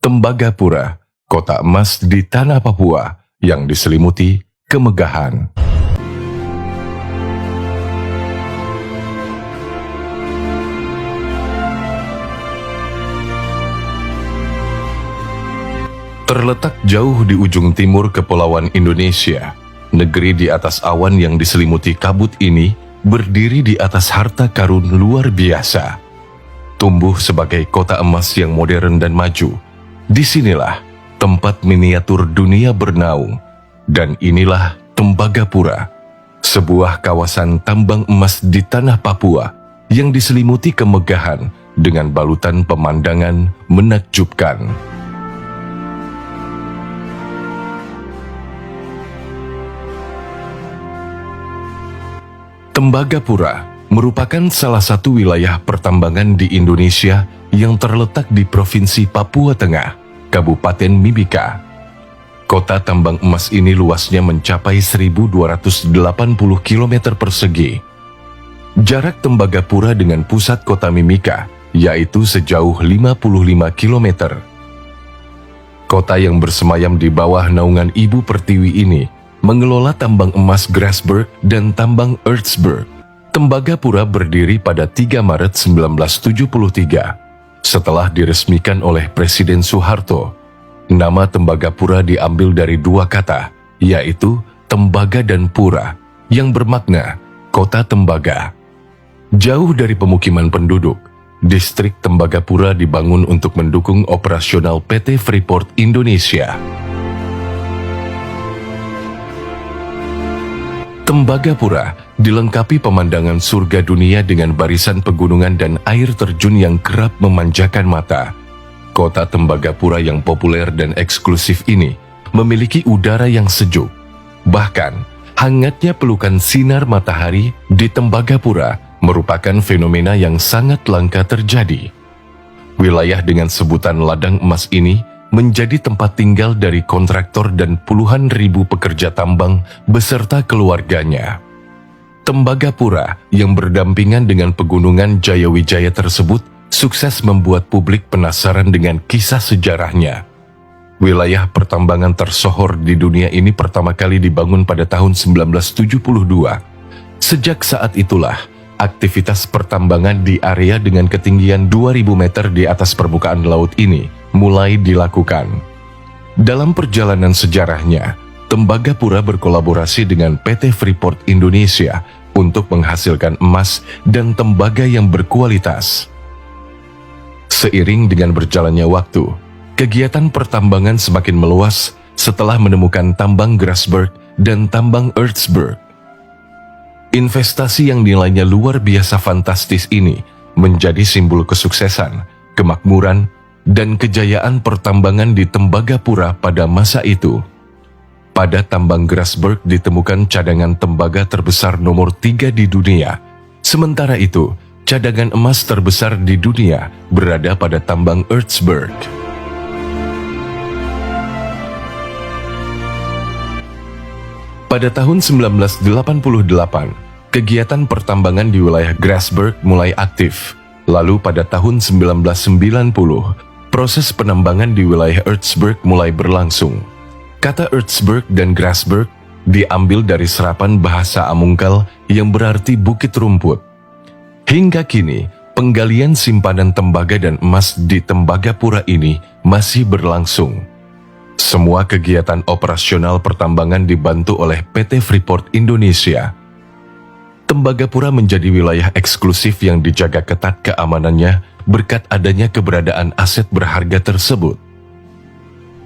Tembagapura, kota emas di tanah Papua yang diselimuti kemegahan. Terletak jauh di ujung timur Kepulauan Indonesia, negeri di atas awan yang diselimuti kabut ini berdiri di atas harta karun luar biasa. Tumbuh sebagai kota emas yang modern dan maju, disinilah tempat miniatur dunia bernaung. Dan inilah Tembagapura, sebuah kawasan tambang emas di tanah Papua yang diselimuti kemegahan dengan balutan pemandangan menakjubkan. Tembagapura merupakan salah satu wilayah pertambangan di Indonesia yang terletak di Provinsi Papua Tengah, Kabupaten Mimika. Kota tambang emas ini luasnya mencapai 1.280 km persegi. Jarak Tembagapura dengan pusat kota Mimika yaitu sejauh 55 km. Kota yang bersemayam di bawah naungan Ibu Pertiwi ini mengelola tambang emas Grasberg dan tambang Ertsberg. Tembagapura berdiri pada 3 Maret 1973. Setelah diresmikan oleh Presiden Soeharto, nama Tembagapura diambil dari dua kata, yaitu tembaga dan pura, yang bermakna kota tembaga. Jauh dari pemukiman penduduk, distrik Tembagapura dibangun untuk mendukung operasional PT Freeport Indonesia. Tembagapura dilengkapi pemandangan surga dunia dengan barisan pegunungan dan air terjun yang kerap memanjakan mata. Kota Tembagapura yang populer dan eksklusif ini memiliki udara yang sejuk. Bahkan, hangatnya pelukan sinar matahari di Tembagapura merupakan fenomena yang sangat langka terjadi. Wilayah dengan sebutan ladang emas ini menjadi tempat tinggal dari kontraktor dan puluhan ribu pekerja tambang beserta keluarganya. Tembagapura yang berdampingan dengan pegunungan Jayawijaya tersebut sukses membuat publik penasaran dengan kisah sejarahnya. Wilayah pertambangan tersohor di dunia ini pertama kali dibangun pada tahun 1972. Sejak saat itulah, aktivitas pertambangan di area dengan ketinggian 2000 meter di atas permukaan laut ini mulai dilakukan. Dalam perjalanan sejarahnya, Tembagapura berkolaborasi dengan PT Freeport Indonesia untuk menghasilkan emas dan tembaga yang berkualitas. Seiring dengan berjalannya waktu, kegiatan pertambangan semakin meluas setelah menemukan tambang Grasberg dan tambang Ertsberg. Investasi yang nilainya luar biasa fantastis ini menjadi simbol kesuksesan, kemakmuran, dan kejayaan pertambangan di Tembagapura pada masa itu. Pada tambang Grasberg ditemukan cadangan tembaga terbesar nomor 3 di dunia. Sementara itu, cadangan emas terbesar di dunia berada pada tambang Ertsberg. Pada tahun 1988, kegiatan pertambangan di wilayah Grasberg mulai aktif. Lalu pada tahun 1990, proses penambangan di wilayah Ertsberg mulai berlangsung. Kata Ertsberg dan Grasberg diambil dari serapan bahasa Amungkal yang berarti bukit rumput. Hingga kini, penggalian simpanan tembaga dan emas di Tembagapura ini masih berlangsung. Semua kegiatan operasional pertambangan dibantu oleh PT Freeport Indonesia. Tembagapura menjadi wilayah eksklusif yang dijaga ketat keamanannya berkat adanya keberadaan aset berharga tersebut.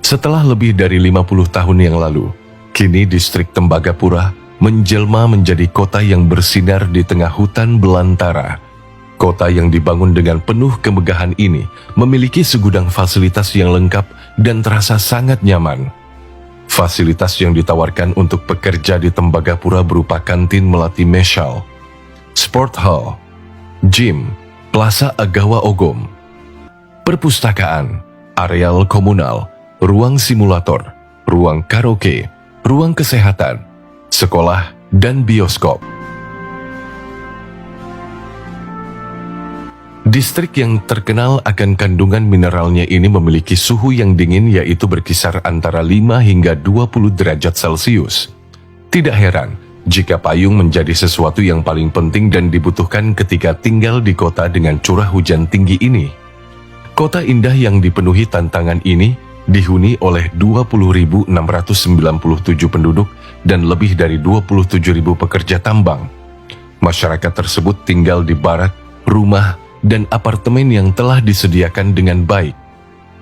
Setelah lebih dari 50 tahun yang lalu, kini distrik Tembagapura menjelma menjadi kota yang bersinar di tengah hutan belantara. Kota yang dibangun dengan penuh kemegahan ini memiliki segudang fasilitas yang lengkap dan terasa sangat nyaman. Fasilitas yang ditawarkan untuk pekerja di Tembagapura berupa kantin melati Meshal, sport hall, gym, Plaza Agawa Ogom, perpustakaan, areal komunal, ruang simulator, ruang karaoke, ruang kesehatan, sekolah, dan bioskop. Distrik yang terkenal akan kandungan mineralnya ini memiliki suhu yang dingin, yaitu berkisar antara 5 hingga 20 derajat Celcius. Tidak heran jika payung menjadi sesuatu yang paling penting dan dibutuhkan ketika tinggal di kota dengan curah hujan tinggi ini. Kota indah yang dipenuhi tantangan ini dihuni oleh 20.697 penduduk dan lebih dari 27.000 pekerja tambang. Masyarakat tersebut tinggal di barak, rumah, dan apartemen yang telah disediakan dengan baik.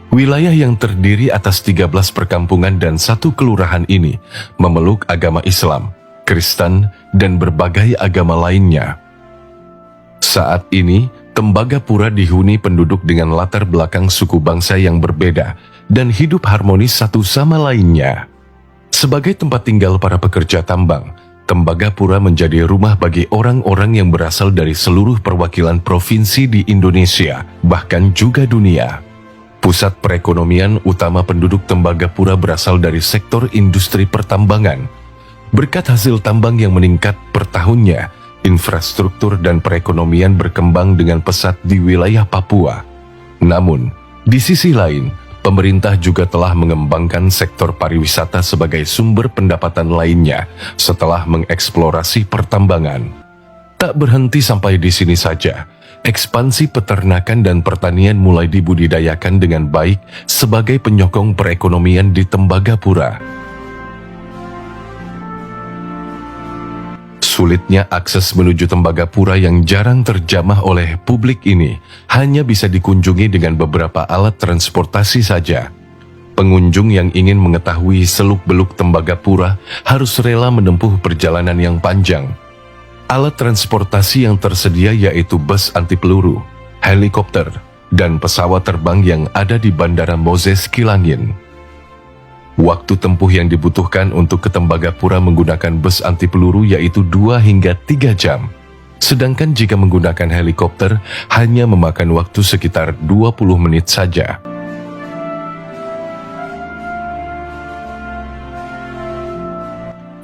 Wilayah yang terdiri atas 13 perkampungan dan 1 kelurahan ini memeluk agama Islam, Kristen, dan berbagai agama lainnya. Saat ini, Tembagapura dihuni penduduk dengan latar belakang suku bangsa yang berbeda dan hidup harmonis satu sama lainnya. Sebagai tempat tinggal para pekerja tambang, Tembagapura menjadi rumah bagi orang-orang yang berasal dari seluruh perwakilan provinsi di Indonesia, bahkan juga dunia. Pusat perekonomian utama penduduk Tembagapura berasal dari sektor industri pertambangan. Berkat hasil tambang yang meningkat per tahunnya, infrastruktur dan perekonomian berkembang dengan pesat di wilayah Papua. Namun, di sisi lain, pemerintah juga telah mengembangkan sektor pariwisata sebagai sumber pendapatan lainnya setelah mengeksplorasi pertambangan. Tak berhenti sampai di sini saja, ekspansi peternakan dan pertanian mulai dibudidayakan dengan baik sebagai penyokong perekonomian di Tembagapura. Sulitnya akses menuju Tembagapura yang jarang terjamah oleh publik ini hanya bisa dikunjungi dengan beberapa alat transportasi saja. Pengunjung yang ingin mengetahui seluk-beluk Tembagapura harus rela menempuh perjalanan yang panjang. Alat transportasi yang tersedia yaitu bus anti peluru, helikopter, dan pesawat terbang yang ada di Bandara Moses Kilangin. Waktu tempuh yang dibutuhkan untuk ke Tembagapura menggunakan bus anti peluru yaitu 2 hingga 3 jam. Sedangkan jika menggunakan helikopter hanya memakan waktu sekitar 20 menit saja.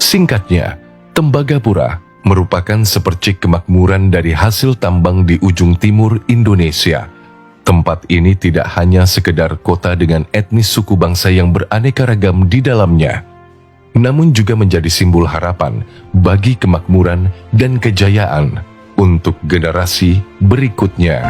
Singkatnya, Tembagapura merupakan sepercik kemakmuran dari hasil tambang di ujung timur Indonesia. Tempat ini tidak hanya sekedar kota dengan etnis suku bangsa yang beraneka ragam di dalamnya, namun juga menjadi simbol harapan bagi kemakmuran dan kejayaan untuk generasi berikutnya.